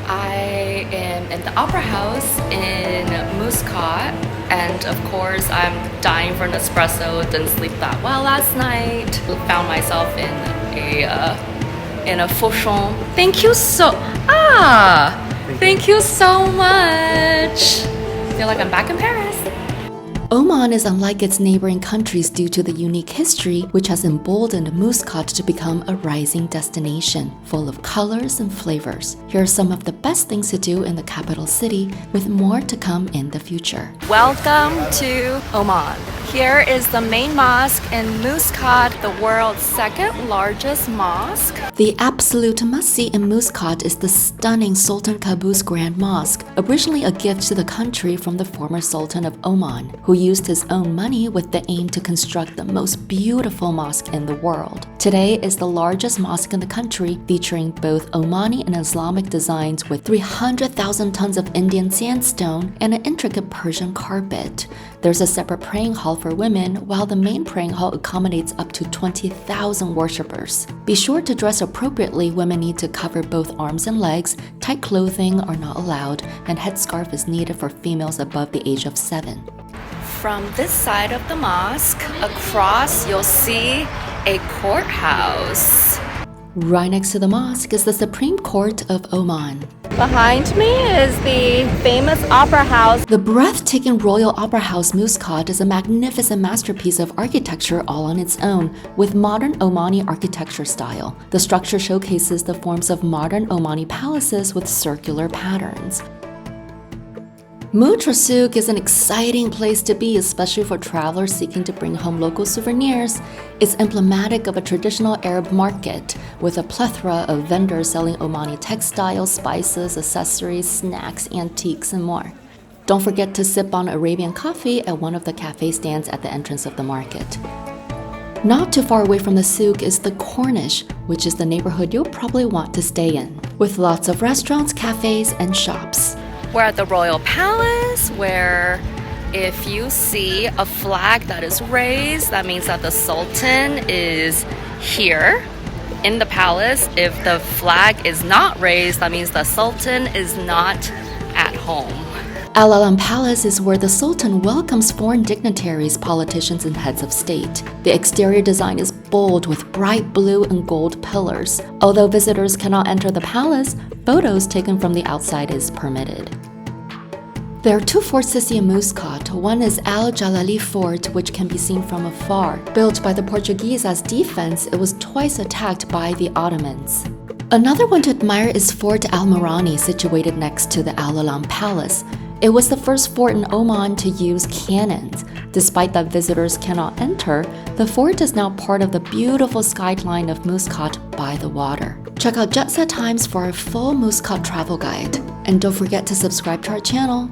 I am in the Opera House in Muscat, and of course I'm dying for an espresso. Didn't sleep that well last night. Found myself in a Fauchon. Thank you so much. Feel like I'm back in Paris. Oman is unlike its neighboring countries due to the unique history which has emboldened Muscat to become a rising destination, full of colors and flavors. Here are some of the best things to do in the capital city, with more to come in the future. Welcome to Oman. Here is the main mosque in Muscat, the world's second largest mosque. The absolute must-see in Muscat is the stunning Sultan Qaboos Grand Mosque, originally a gift to the country from the former Sultan of Oman, who used his own money with the aim to construct the most beautiful mosque in the world. Today is the largest mosque in the country, featuring both Omani and Islamic designs with 300,000 tons of Indian sandstone and an intricate Persian carpet. There's a separate praying hall for women, while the main praying hall accommodates up to 20,000 worshippers. Be sure to dress appropriately. Women need to cover both arms and legs, tight clothing are not allowed, and headscarf is needed for females above the age of 7. From this side of the mosque, across you'll see a courthouse. Right next to the mosque is the Supreme Court of Oman. Behind me is the famous opera house. The breathtaking Royal Opera House Muscat is a magnificent masterpiece of architecture all on its own, with modern Omani architecture style. The structure showcases the forms of modern Omani palaces with circular patterns. Mutrah Souq is an exciting place to be, especially for travelers seeking to bring home local souvenirs. It's emblematic of a traditional Arab market, with a plethora of vendors selling Omani textiles, spices, accessories, snacks, antiques, and more. Don't forget to sip on Arabian coffee at one of the cafe stands at the entrance of the market. Not too far away from the Souq is the Corniche, which is the neighborhood you'll probably want to stay in, with lots of restaurants, cafes, and shops. We're at the Royal Palace, where if you see a flag that is raised, that means that the Sultan is here in the palace. If the flag is not raised, that means the Sultan is not at home. Al Alam Palace is where the Sultan welcomes foreign dignitaries, politicians, and heads of state. The exterior design is bold with bright blue and gold pillars. Although visitors cannot enter the palace, photos taken from the outside is permitted. There are two forts to see in Muscat. One is Jalali Fort, which can be seen from afar. Built by the Portuguese as defense, it was twice attacked by the Ottomans. Another one to admire is Fort Al-Mirani, situated next to the Al Alam Palace. It was the first fort in Oman to use cannons. Despite that visitors cannot enter, the fort is now part of the beautiful skyline of Muscat by the water. Check out Jetset Times for a full Muscat travel guide. And don't forget to subscribe to our channel.